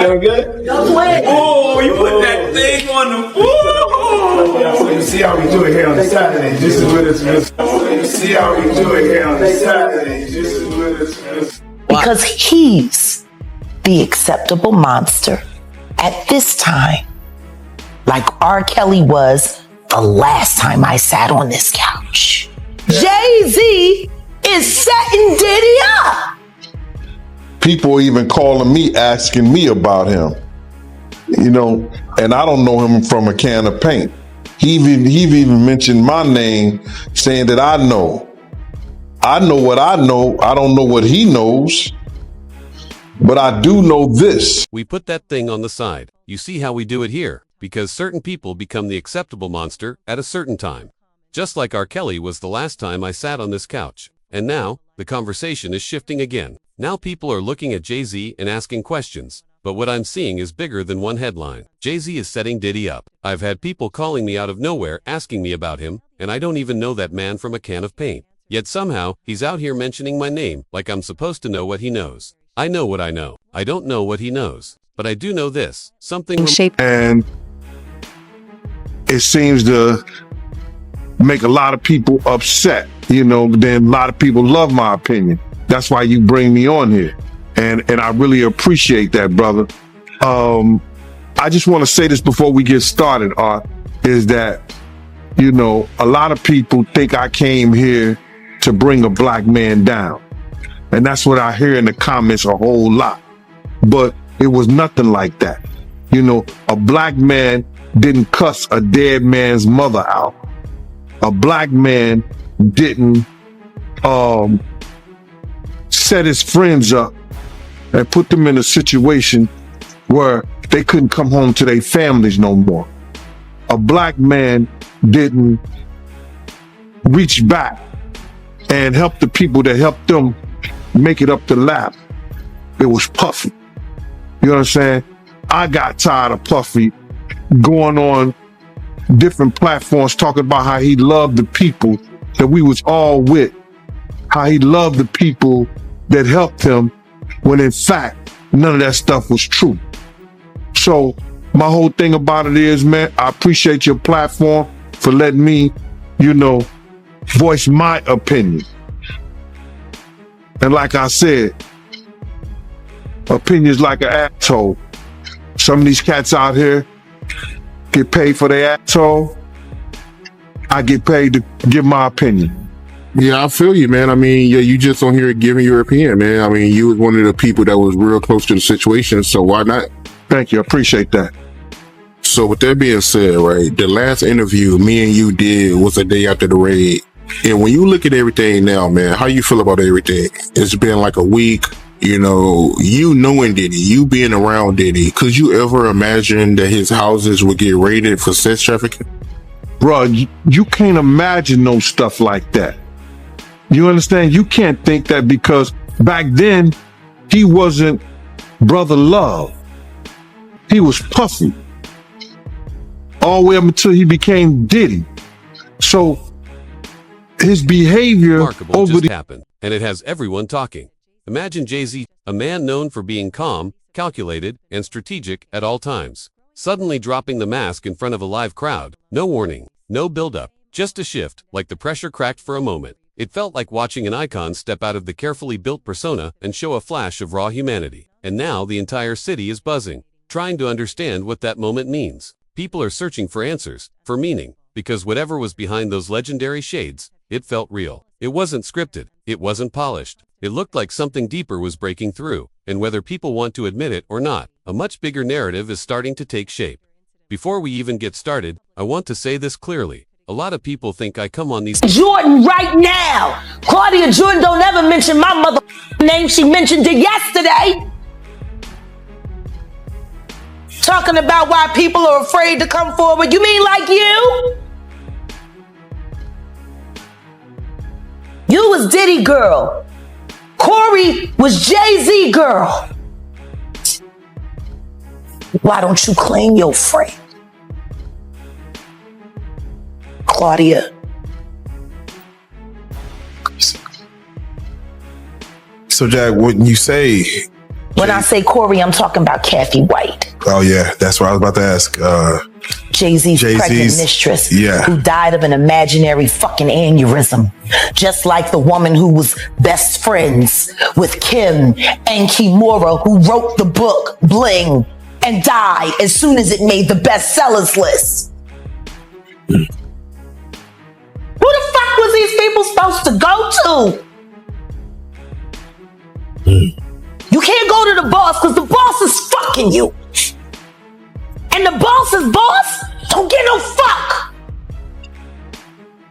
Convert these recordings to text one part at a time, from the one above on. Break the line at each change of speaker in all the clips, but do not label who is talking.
Feeling good?
Oh, you put that thing on the floor.
So you see how we do it here on the Saturday. This is what it's. So you see how we do it here on the Saturday. This is what it's.
Because he's the acceptable monster at this time, like R. Kelly was the last time I sat on this couch. Jay-Z is setting Diddy up.
People even calling me, asking me about him, you know, and I don't know him from a can of paint. He even mentioned my name, saying that I know what I know. I don't know what he knows, but I do know this.
We put that thing on the side. You see how we do it here, because certain people become the acceptable monster at a certain time. Just like R. Kelly was the last time I sat on this couch. And now, the conversation is shifting again. Now people are looking at Jay-Z and asking questions. But what I'm seeing is bigger than one headline. Jay-Z is setting Diddy up. I've had people calling me out of nowhere asking me about him, and I don't even know that man from a can of paint. Yet somehow, he's out here mentioning my name like I'm supposed to know what he knows. I know what I know. I don't know what he knows. But I do know this. Something shape.
And it seems to make a lot of people upset. You know, then a lot of people love my opinion. That's why you bring me on here. And I really appreciate that, brother. I just want to say this before we get started, Art, is that, you know, a lot of people think I came here to bring a black man down. And that's what I hear in the comments a whole lot. But it was nothing like that. You know, a black man didn't cuss a dead man's mother out. A black man didn't set his friends up and put them in a situation where they couldn't come home to their families no more. A black man didn't reach back and help the people that helped them make it up the lap. It was Puffy. You know what I'm saying? I got tired of Puffy going on different platforms talking about how he loved the people that we was all with, how he loved the people that helped him, when in fact, none of that stuff was true. So my whole thing about it is, man, I appreciate your platform for letting me, you know, voice my opinion. And like I said, opinions like an asshole. Some of these cats out here get paid for their asshole. I get paid to give my opinion.
Yeah, I feel you, man. I mean, yeah, you just on here giving your opinion, man. I mean, you was one of the people that was real close to the situation, so why not?
Thank you. I appreciate that.
So with that being said, right, the last interview me and you did was a day after the raid. And when you look at everything now, man, how you feel about everything? It's been like a week, you know, you knowing Diddy, you being around Diddy. Could you ever imagine that his houses would get raided for sex trafficking?
Bro, you can't imagine no stuff like that. You understand? You can't think that, because back then he wasn't Brother Love. He was Puffy. All the way up until he became Diddy. So his behavior
remarkable over just happened, and it has everyone talking. Imagine Jay-Z, a man known for being calm, calculated, and strategic at all times, suddenly dropping the mask in front of a live crowd. No warning, no build-up, just a shift, like the pressure cracked for a moment. It felt like watching an icon step out of the carefully built persona and show a flash of raw humanity. And now the entire city is buzzing, trying to understand what that moment means. People are searching for answers, for meaning, because whatever was behind those legendary shades, it felt real. It wasn't scripted. It wasn't polished. It looked like something deeper was breaking through, and whether people want to admit it or not, a much bigger narrative is starting to take shape. Before we even get started, I want to say this clearly. A lot of people think I come on these—
Jordan right now. Claudia Jordan don't ever mention my mother name. She mentioned it yesterday. Talking about why people are afraid to come forward. You mean like you? You was Diddy girl. Corey was Jay-Z girl. Why don't you claim your friend? Claudia.
So Jack, when you say
When I say Corey, I'm talking about Kathy White.
Oh yeah, that's what I was about to ask.
Jay-Z's pregnant mistress, who died of an imaginary fucking aneurysm. Just like the woman who was best friends with Kim and Kimura, who wrote the book Bling and died as soon as it made the bestsellers list. Who the fuck was these people supposed to go to? You can't go to the boss because the boss is fucking you. And the boss's boss don't get no fuck.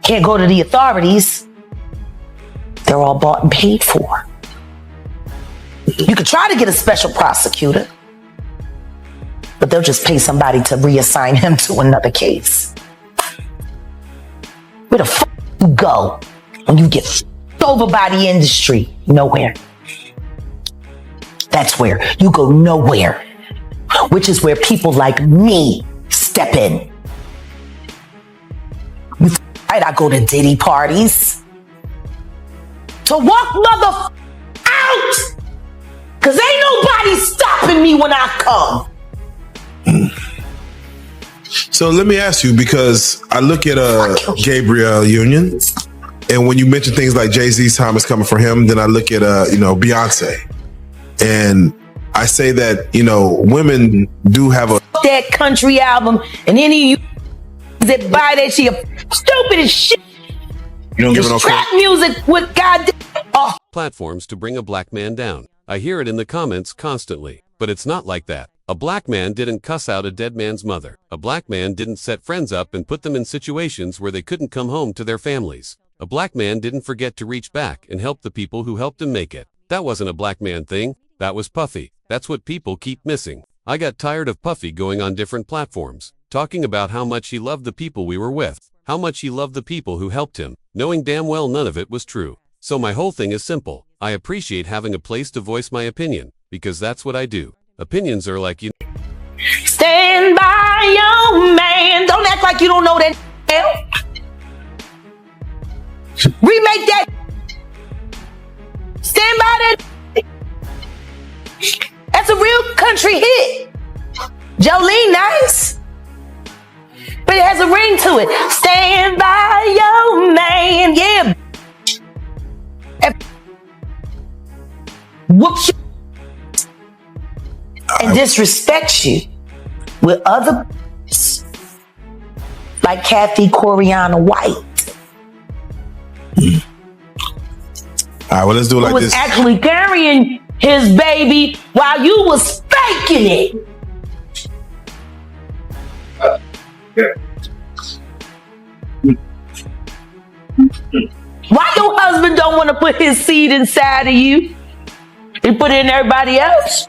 Can't go to the authorities. They're all bought and paid for. You could try to get a special prosecutor, but they'll just pay somebody to reassign him to another case. Where the fuck you go when you get f***ed over by the industry? Nowhere. That's where you go, nowhere. Which is where people like me step in. Right, I go to Diddy parties to walk mother out, cause ain't nobody stopping me when I come.
So let me ask you, because I look at Gabriel Union, and when you mention things like Jay-Z's time is coming for him, then I look at Beyonce, and I say that women do have
that country album, and any of you that buy that shit stupid as shit.
You don't give it no
trap music with goddamn
platforms to bring a black man down. I hear it in the comments constantly, but it's not like that. A black man didn't cuss out a dead man's mother. A black man didn't set friends up and put them in situations where they couldn't come home to their families. A black man didn't forget to reach back and help the people who helped him make it. That wasn't a black man thing. That was Puffy. That's what people keep missing. I got tired of Puffy going on different platforms, talking about how much he loved the people we were with, how much he loved the people who helped him, knowing damn well none of it was true. So my whole thing is simple. I appreciate having a place to voice my opinion, because that's what I do. Opinions are like,
stand by your man. Don't act like you don't know that. Remake that. Stand by that. That's a real country hit. Jolene, nice, but it has a ring to it. Stand by your man, yeah. Whoops you and disrespect you with other like Kathy Coriana White.
All right, well, let's do it like
this. Was actually carrying his baby while you was faking it. Why your husband don't want to put his seed inside of you and put it in everybody else?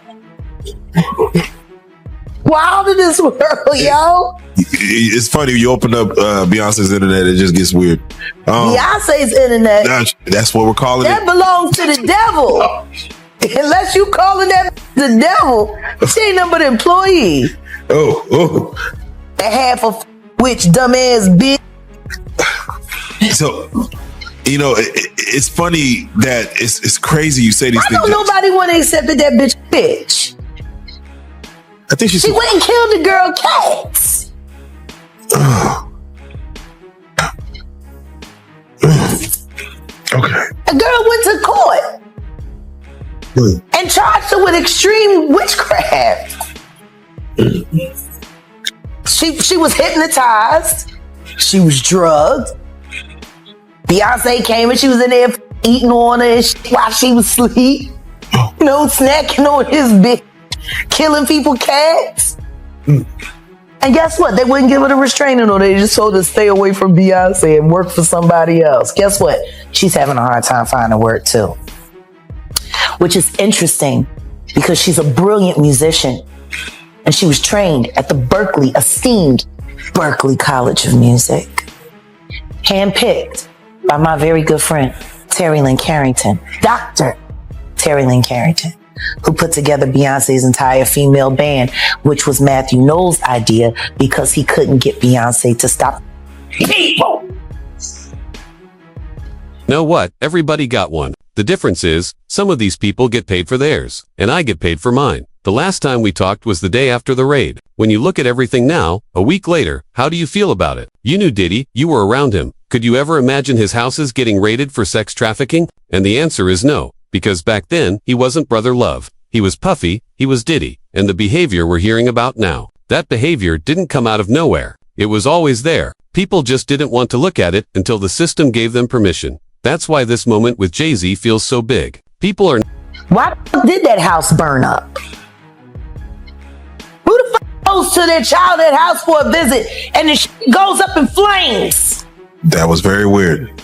Wild in this world, yo.
It's funny, you open up Beyonce's internet, it just gets weird.
Beyonce's internet.
That's what we're calling
that
it.
That belongs to the devil. Unless you calling that the devil, she ain't nothing but an employee.
Oh.
A half of which dumbass bitch.
So, it's funny that it's crazy you say these things.
Why don't nobody want to accept that bitch?
I think
she went and killed the girl Cats.
Okay.
A girl went to court and charged her with extreme witchcraft. She was hypnotized. She was drugged. Beyonce came and she was in there eating on her while she was asleep. Snacking on his bitch, killing people cats. And guess what? They wouldn't give her the restraining order. They just told her to stay away from Beyonce and work for somebody else. Guess what? She's having a hard time finding work too. Which is interesting because she's a brilliant musician and she was trained at the esteemed Berklee College of Music. Handpicked by my very good friend, Terry Lynn Carrington, Dr. Terry Lynn Carrington, who put together Beyonce's entire female band, which was Matthew Knowles' idea because he couldn't get Beyonce to stop people.
Know what? Everybody got one. The difference is, some of these people get paid for theirs, and I get paid for mine. The last time we talked was the day after the raid. When you look at everything now, a week later, how do you feel about it? You knew Diddy, you were around him. Could you ever imagine his houses getting raided for sex trafficking? And the answer is no, because back then, he wasn't Brother Love. He was Puffy, he was Diddy, and the behavior we're hearing about now. That behavior didn't come out of nowhere. It was always there. People just didn't want to look at it until the system gave them permission. That's why this moment with Jay-Z feels so big. People are...
Why did that house burn up? Who the fuck goes to their childhood house for a visit and the shit goes up in flames?
That was very weird.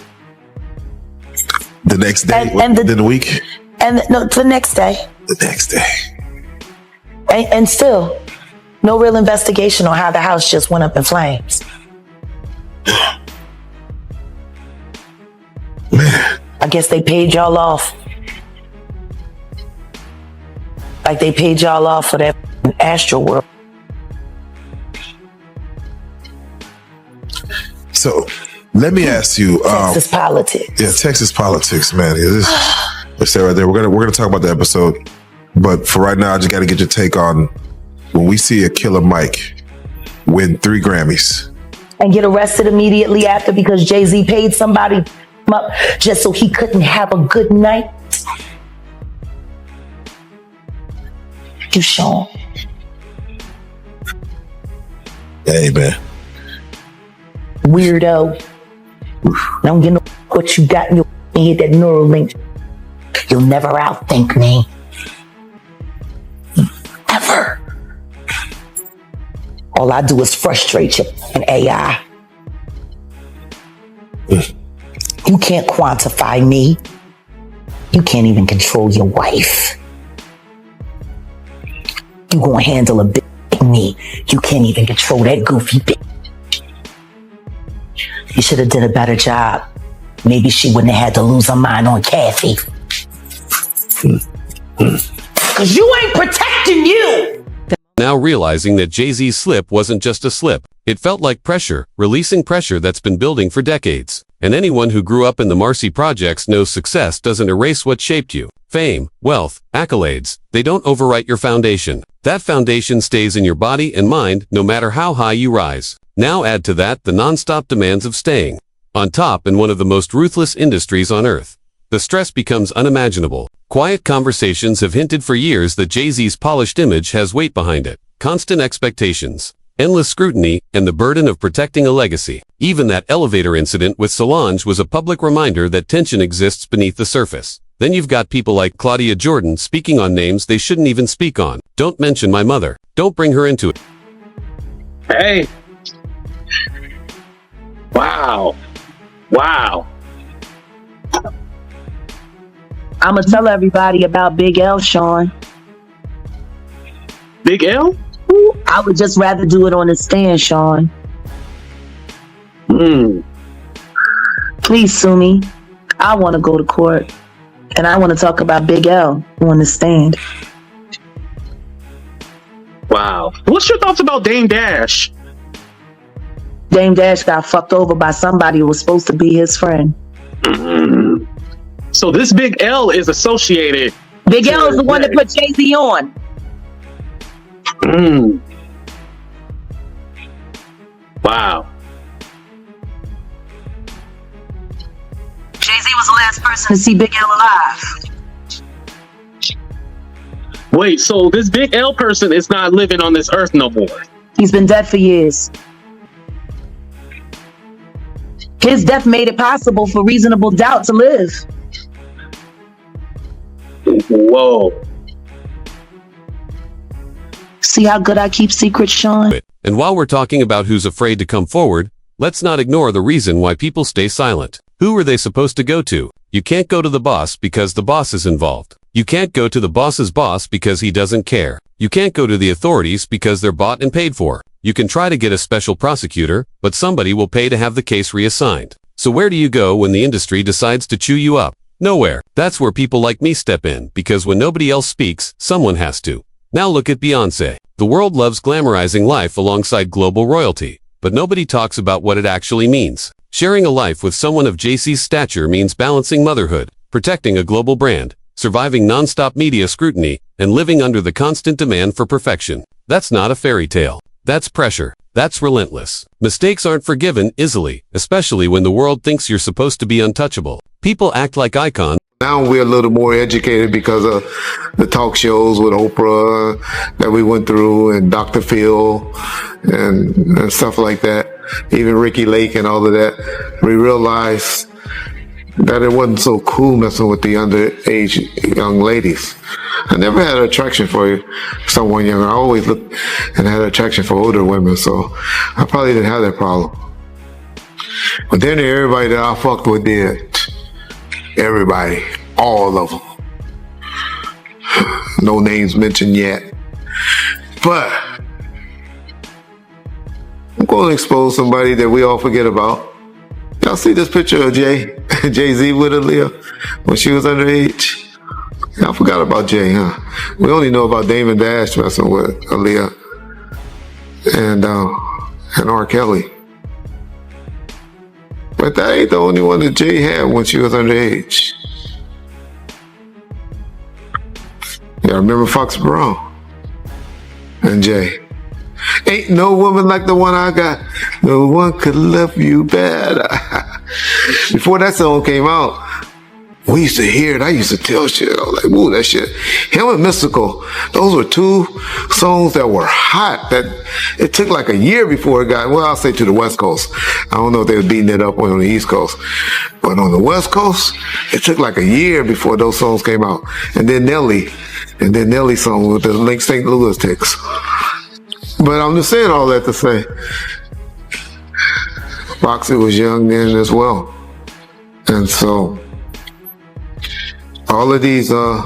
The next day, within the week?
No, the next day.
The next day.
And still, no real investigation on how the house just went up in flames.
Man.
I guess they paid y'all off. Like they paid y'all off for that Astro World.
So, let me ask you.
Texas politics.
Yeah, Texas politics, man. Let's stay right there. We're gonna talk about the episode, but for right now, I just got to get your take on when we see a Killer Mike win 3 Grammys
and get arrested immediately after because Jay-Z paid somebody up just so he couldn't have a good night. You Sean.
Hey, man.
Weirdo. Don't get no what you got in your head, that neural link. You'll never outthink me. Ever. All I do is frustrate you and AI. You can't quantify me. You can't even control your wife. You gonna handle a bitch like me. You can't even control that goofy bitch. You should have did a better job. Maybe she wouldn't have had to lose her mind on Kathy. Cause you ain't protecting you.
Now realizing that Jay-Z's slip wasn't just a slip. It felt like pressure, releasing pressure that's been building for decades. And anyone who grew up in the Marcy projects knows success doesn't erase what shaped you. Fame, wealth, accolades, they don't overwrite your foundation. That foundation stays in your body and mind no matter how high you rise. Now add to that the non-stop demands of staying on top in one of the most ruthless industries on earth. The stress becomes unimaginable. Quiet conversations have hinted for years that Jay-Z's polished image has weight behind it. Constant expectations, endless scrutiny, and the burden of protecting a legacy. Even that elevator incident with Solange was a public reminder that tension exists beneath the surface. Then you've got people like Claudia Jordan speaking on names they shouldn't even speak on. Don't mention my mother. Don't bring her into it.
Hey. Wow. Wow.
I'm gonna tell everybody about Big L, Sean.
Big L?
I would just rather do it on the stand, Sean. Please sue me. I want to go to court. And I want to talk about Big L on the stand.
Wow. What's your thoughts about Dame Dash?
Dame Dash got fucked over by somebody who was supposed to be his friend.
So this Big L is associated.
Big L is the one that put Jay-Z on.
Wow.
Jay-Z was the last person to see Big L alive.
Wait, so this Big L person is not living on this earth no more?
He's been dead for years. His death made it possible for reasonable doubt to live.
Whoa.
See how good I keep secrets, Sean?
And while we're talking about who's afraid to come forward, let's not ignore the reason why people stay silent. Who are they supposed to go to? You can't go to the boss because the boss is involved. You can't go to the boss's boss because he doesn't care. You can't go to the authorities because they're bought and paid for. You can try to get a special prosecutor, but somebody will pay to have the case reassigned. So where do you go when the industry decides to chew you up? Nowhere. That's where people like me step in, because when nobody else speaks, someone has to. Now look at Beyonce. The world loves glamorizing life alongside global royalty, but nobody talks about what it actually means. Sharing a life with someone of JC's stature means balancing motherhood, protecting a global brand, surviving non-stop media scrutiny, and living under the constant demand for perfection. That's not a fairy tale. That's pressure. That's relentless. Mistakes aren't forgiven easily, especially when the world thinks you're supposed to be untouchable. People act like icons.
Now we're a little more educated because of the talk shows with Oprah that we went through, and Dr. Phil and stuff like that. Even Ricky Lake and all of that. We realized that it wasn't so cool messing with the underage young ladies. I never had an attraction for someone younger. I always looked and had an attraction for older women, so I probably didn't have that problem. But then everybody that I fucked with did. Everybody. All of them. No names mentioned yet. But I'm going to expose somebody that we all forget about. Y'all see this picture of Jay-Z with Aaliyah when she was underage? Y'all forgot about Jay, huh? We only know about Damon Dash messing with Aaliyah and R. Kelly. But that ain't the only one that Jay had when she was underage. Yeah, remember Fox Brown and Jay. Ain't no woman like the one I got. No one could love you better. Before that song came out, we used to hear it. I used to tell shit. I was like, ooh, that shit. Him and Mystical, those were two songs that were hot. That it took like a year before it got, well, I'll say to the West Coast. I don't know if they were beating it up on the East Coast. But on the West Coast, it took like a year before those songs came out. And then Nelly's song with the Link St. Louis text. But I'm just saying all that to say, Foxy was young then as well. And so, all of these guys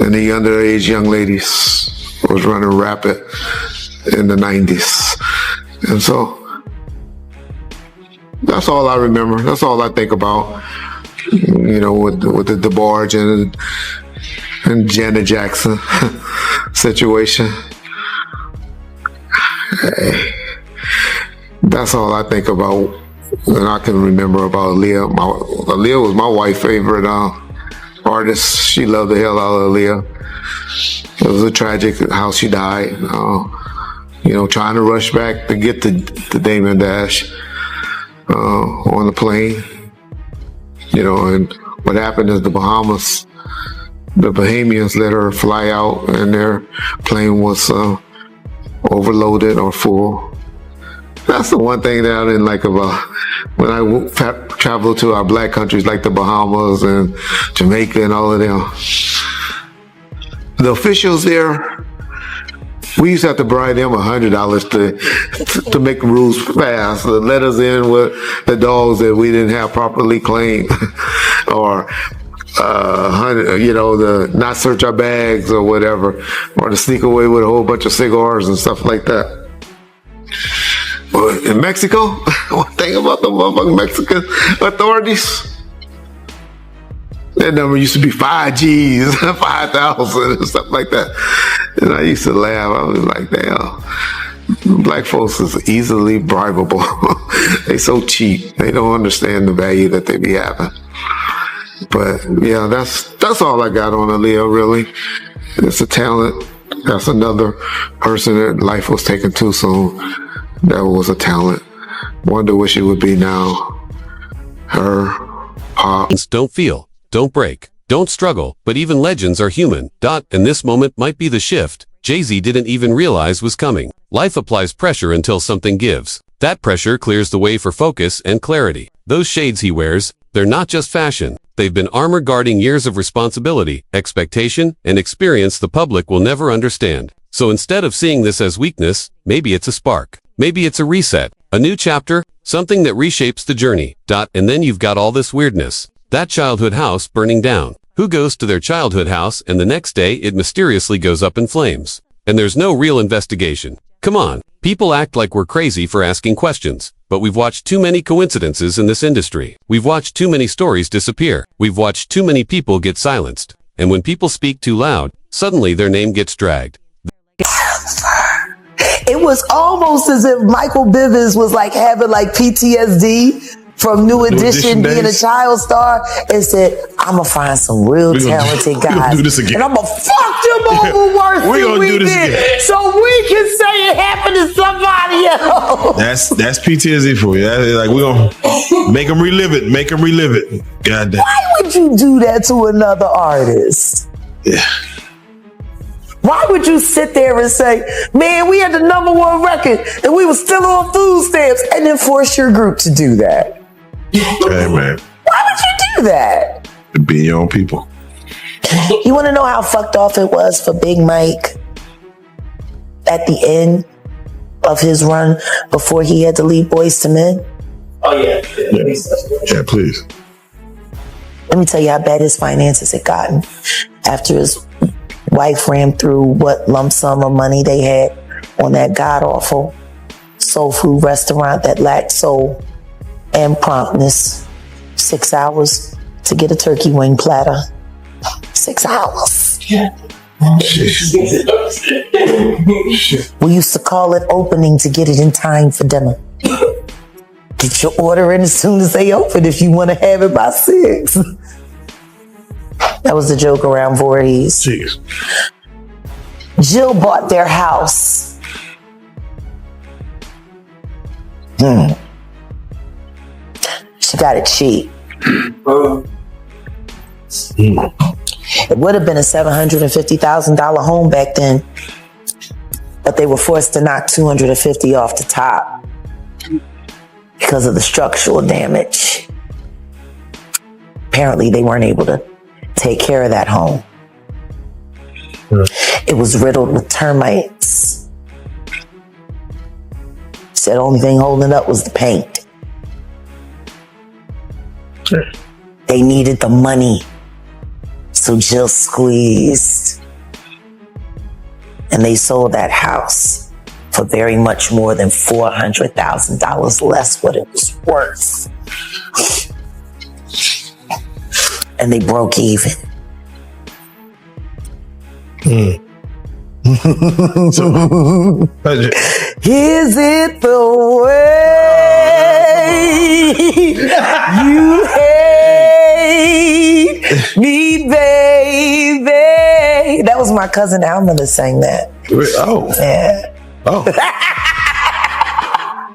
and the underage young ladies was running rapid in the 90s. And so, that's all I remember. That's all I think about, you know, with the DeBarge and Janet Jackson situation. Hey, that's all I think about. And I can remember about Aaliyah. Aaliyah was my wife's favorite artist. She loved the hell out of Aaliyah. It was a tragic how she died. You know, trying to rush back to get to Damon Dash on the plane. You know, and what happened is the Bahamians let her fly out, and their plane was overloaded or full. That's the one thing that I didn't like about when I traveled to our black countries like the Bahamas and Jamaica and all of them. The officials there, we used to have to bribe them $100 to make rules fast, to let us in with the dogs that we didn't have properly cleaned, or you know, the not search our bags or whatever, or to sneak away with a whole bunch of cigars and stuff like that. But in Mexico, one thing about the motherfucking Mexican authorities, that number used to be 5 G's, 5,000 and stuff like that. And I used to laugh. I was like, damn, black folks is easily bribable. They so cheap. They don't understand the value that they be having. But yeah, that's all I got on Aaliyah, really. It's a talent. That's another person that life was taken too soon. That was a talent. Wonder where she would be now. Her pop.
Don't feel, don't break, don't struggle, but even legends are human. And this moment might be the shift Jay-Z didn't even realize was coming. Life applies pressure until something gives. That pressure clears the way for focus and clarity. Those shades he wears, they're not just fashion. They've been armor guarding years of responsibility, expectation, and experience the public will never understand. So instead of seeing this as weakness, maybe it's a spark. Maybe it's a reset, a new chapter, something that reshapes the journey. And then you've got all this weirdness. That childhood house burning down. Who goes to their childhood house and the next day it mysteriously goes up in flames? And there's no real investigation. Come on, people act like we're crazy for asking questions. But we've watched too many coincidences in this industry. We've watched too many stories disappear. We've watched too many people get silenced. And when people speak too loud, suddenly their name gets dragged.
It was almost as if Michael Bivins was like having like PTSD from New Edition being a
days.
child star and said, I'm gonna find some real talented guys
do this again.
and I'm gonna fuck them over worse
We
than
gonna
we
do this
did
again.
so we can say it happened to somebody else.
That's PTSD for you. Like we're gonna make them relive it. God damn.
Why would you do that to another artist?
Yeah.
Why would you sit there and say, man, we had the #1 record and we were still on food stamps, and then force your group to do that?
Hey man,
Why would you do that?
be your own people.
You want to know how fucked off it was for Big Mike at the end of his run before he had to leave Boyz II Men?
Oh yeah.
Yeah, please.
Let me tell you how bad his finances had gotten after his wife ran through what lump sum of money they had on that god-awful soul food restaurant that lacked soul and promptness. 6 hours to get a turkey wing platter. 6 hours. We used to call it opening to get it in time for dinner. Get your order in as soon as they open if you want to have it by 6. That was the joke around Voorhees.
Jeez.
Jill bought their house. She got it cheap. It would have been a $750,000 home back then, but they were forced to knock $250 off the top because of the structural damage. Apparently, they weren't able to take care of that home. It was riddled with termites. Said the only thing holding it up was the paint. They needed the money. So Jill squeezed. And they sold that house for very much more than $400,000 less what it was worth. And they broke even. Is it the way you hate me, baby? That was my cousin Alma that sang that.
Oh.
Yeah.
Oh.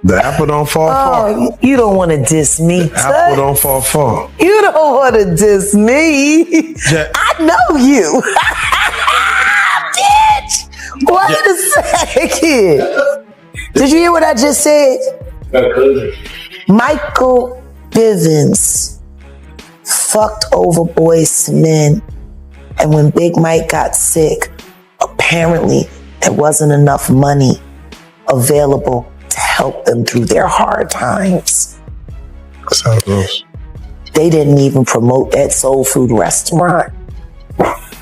The apple don't fall far.
Oh, you don't want to diss me,
The apple don't fall far.
You don't want to diss me.
Yeah.
I know you. Bitch. Wait a second. Did you hear what I just said? Michael Bivins fucked over Boyz II Men, and when Big Mike got sick, apparently there wasn't enough money available to help them through their hard times.
That's how it goes.
They didn't even promote that soul food restaurant.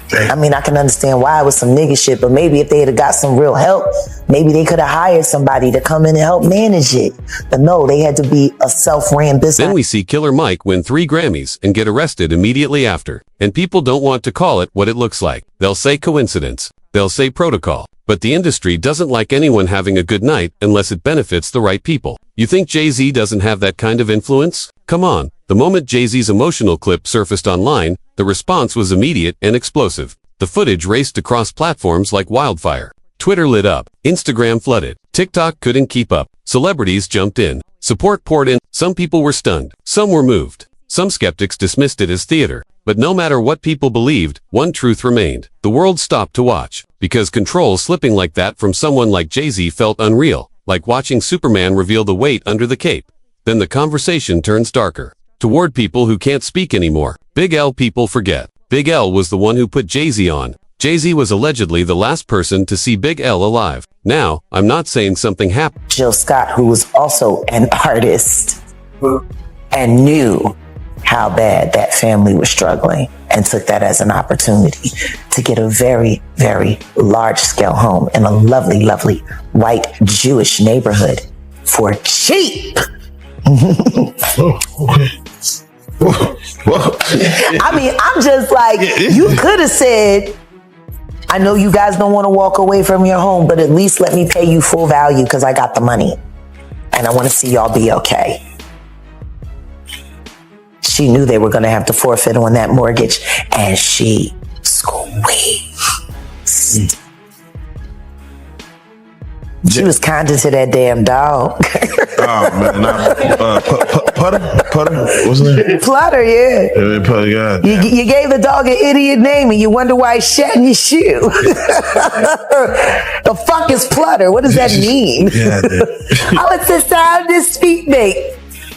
I mean, I can understand why it was some nigga shit, but maybe if they had got some real help, maybe they could have hired somebody to come in and help manage it. But no, they had to be a self-ran business.
Then we see Killer Mike win 3 Grammys and get arrested immediately after. And people don't want to call it what it looks like. They'll say coincidence. They'll say protocol. But the industry doesn't like anyone having a good night unless it benefits the right people. You think Jay-Z doesn't have that kind of influence? Come on. The moment Jay-Z's emotional clip surfaced online, the response was immediate and explosive. The footage raced across platforms like wildfire. Twitter lit up. Instagram flooded. TikTok couldn't keep up. Celebrities jumped in. Support poured in. Some people were stunned. Some were moved. Some skeptics dismissed it as theater. But no matter what people believed, one truth remained. The world stopped to watch. Because control slipping like that from someone like Jay-Z felt unreal. Like watching Superman reveal the weight under the cape. Then the conversation turns darker. Toward people who can't speak anymore. Big L people forget. Big L was the one who put Jay-Z on. Jay-Z was allegedly the last person to see Big L alive. Now, I'm not saying something happened.
Jill Scott, who was also an artist and knew how bad that family was struggling and took that as an opportunity to get a very, very large-scale home in a lovely, lovely white Jewish neighborhood for cheap. I mean, I'm just like, you could have said, I know you guys don't want to walk away from your home, but at least let me pay you full value because I got the money. And I want to see y'all be okay. She knew they were going to have to forfeit on that mortgage, and she squeezed. She was kinder to that damn dog.
Oh man, Putter, what's his name?
Flutter, yeah.
Putter, God.
You gave the dog an idiot name, and you wonder why he's shedding your shoe. The fuck is Flutter? What does that mean?
Yeah,
Oh, it's the sound his feet make.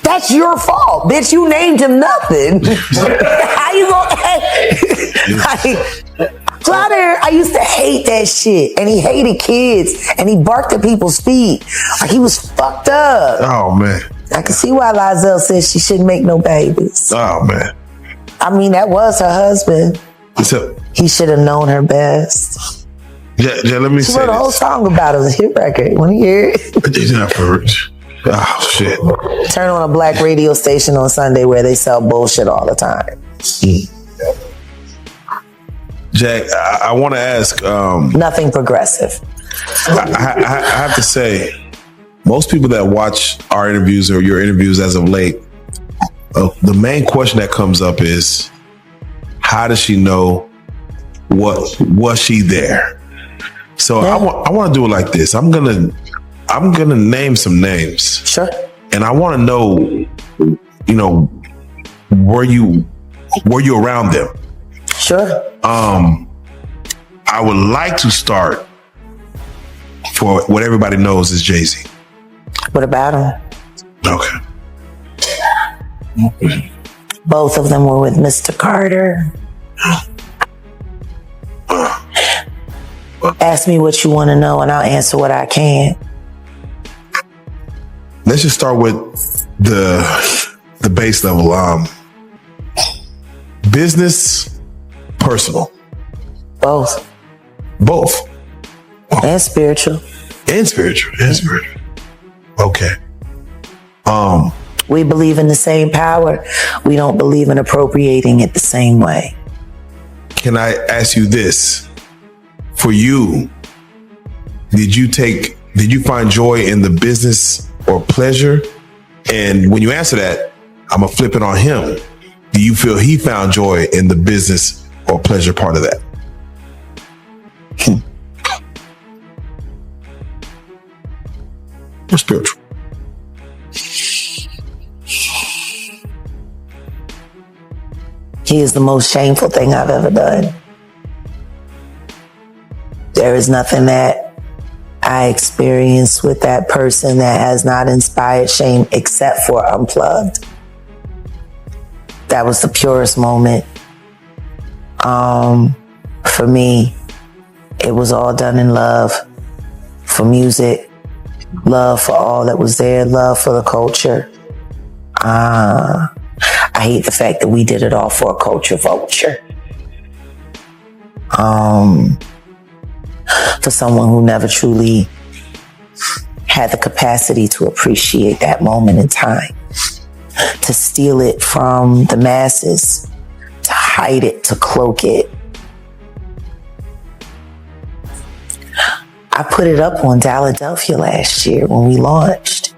That's your fault, bitch. You named him nothing. How you gonna? Flutter, I used to hate that shit, and he hated kids, and he barked at people's feet. Like he was fucked up.
Oh man.
I can see why Lizelle says she shouldn't make no babies.
Oh man.
I mean, that was her husband.
So,
He should have known her best.
yeah, let me
She
say
wrote a whole
this.
song about it. It was a hit record. Want to hear it?
He's not for rich. Oh shit.
Turn on a black radio station on Sunday where they sell bullshit all the time.
Jack, I want to ask.
Nothing progressive.
I have to say, most people that watch our interviews or your interviews as of late, the main question that comes up is, how does she know? Was she there? So
Yeah.
I want to do it like this. I'm gonna name some names,
Sure.
and I want to know, were you around them?
Sure.
I would like to start for what everybody knows is Jay-Z.
What about him?
Okay.
Both of them were with Mr. Carter. Ask me what you want to know and I'll answer what I can.
Let's just start with the base level. Business, personal.
Both.
Both.
And spiritual.
And spiritual. Okay.
We believe in the same power. We don't believe in appropriating it the same way.
Can I ask you this? For you, did you find joy in the business or pleasure? And when you answer that, I'm gonna flip it on him. Do you feel he found joy in the business or pleasure part of that? Or spiritual?
He is the most shameful thing I've ever done. There is nothing that I experienced with that person that has not inspired shame except for Unplugged. That was the purest moment. For me, it was all done in love for music, love for all that was there, love for the culture. I hate the fact that we did it all for a culture vulture. For someone who never truly had the capacity to appreciate that moment in time, to steal it from the masses, to hide it, to cloak it. I put it up on Philadelphia last year when we launched.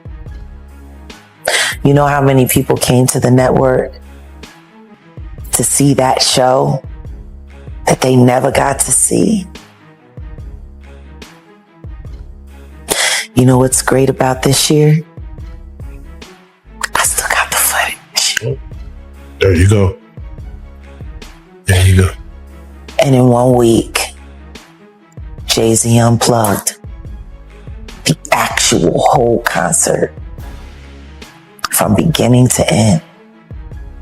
You know how many people came to the network to see that show that they never got to see? You know what's great about this year? I still got the footage.
There you go. There you go.
And in 1 week, Jay-Z Unplugged, the actual whole concert, from beginning to end,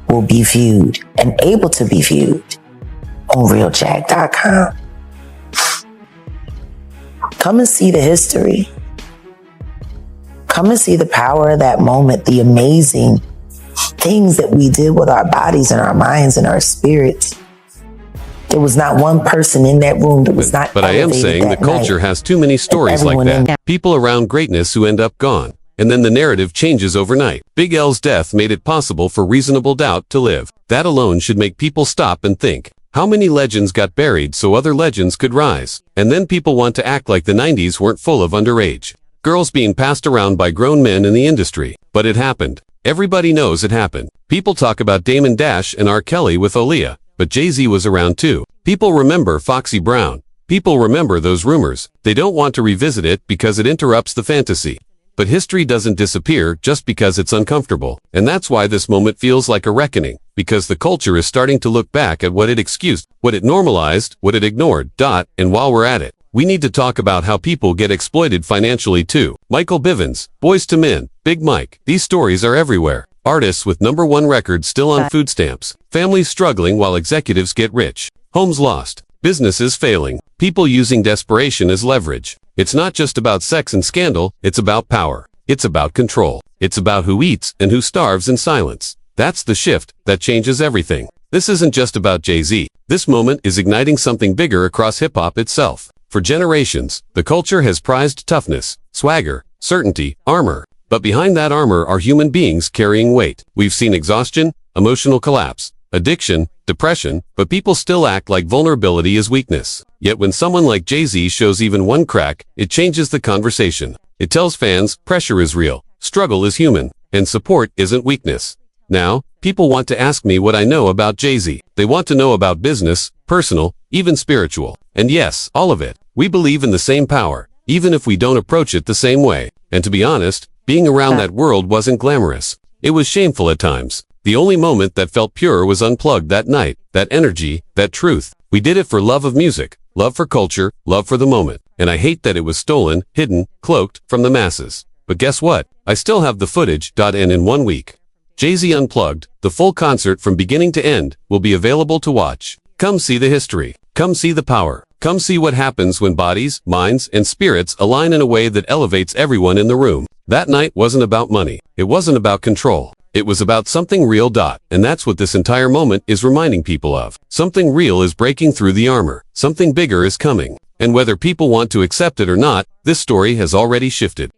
will be viewed and able to be viewed on realjack.com. Come and see the history. Come and see the power of that moment, the amazing things that we did with our bodies and our minds and our spirits. There was not one person in that room that was not
But I am
elevated
saying the
that
culture
night.
has too many stories like
everyone in
that. People around greatness who end up gone. And then the narrative changes overnight. Big L's death made it possible for reasonable doubt to live. That alone should make people stop and think. How many legends got buried so other legends could rise? And then people want to act like the 90s weren't full of underage girls being passed around by grown men in the industry. But it happened. Everybody knows it happened. People talk about Damon Dash and R. Kelly with Aaliyah, but Jay-Z was around too. People remember Foxy Brown. People remember those rumors. They don't want to revisit it because it interrupts the fantasy. But history doesn't disappear just because it's uncomfortable. And that's why this moment feels like a reckoning, because the culture is starting to look back at what it excused, what it normalized, what it ignored. And while we're at it, we need to talk about how people get exploited financially too. Michael Bivins, Boys to Men, Big Mike. These stories are everywhere. Artists with #1 records still on food stamps. Families struggling while executives get rich. Homes lost. Businesses failing. People using desperation as leverage. It's not just about sex and scandal, it's about power. It's about control. It's about who eats and who starves in silence. That's the shift that changes everything. This isn't just about Jay-Z. This moment is igniting something bigger across hip-hop itself. For generations, the culture has prized toughness, swagger, certainty, armor. But behind that armor are human beings carrying weight. We've seen exhaustion, emotional collapse, addiction, depression, but people still act like vulnerability is weakness. Yet when someone like Jay-Z shows even one crack, it changes the conversation. It tells fans pressure is real, struggle is human, and support isn't weakness. Now, people want to ask me what I know about Jay-Z. They want to know about business, personal, even spiritual. And yes, all of it. We believe in the same power, even if we don't approach it the same way. And to be honest, being around that world wasn't glamorous. It was shameful at times. The only moment that felt pure was Unplugged that night. That energy, that truth. We did it for love of music, love for culture, love for the moment. And I hate that it was stolen, hidden, cloaked from the masses. But guess what? I still have the footage. And in 1 week, Jay-Z Unplugged, the full concert from beginning to end, will be available to watch. Come see the history. Come see the power. Come see what happens when bodies, minds, and spirits align in a way that elevates everyone in the room. That night wasn't about money. It wasn't about control. It was about something real. And that's what this entire moment is reminding people of. Something real is breaking through the armor. Something bigger is coming. And whether people want to accept it or not, this story has already shifted.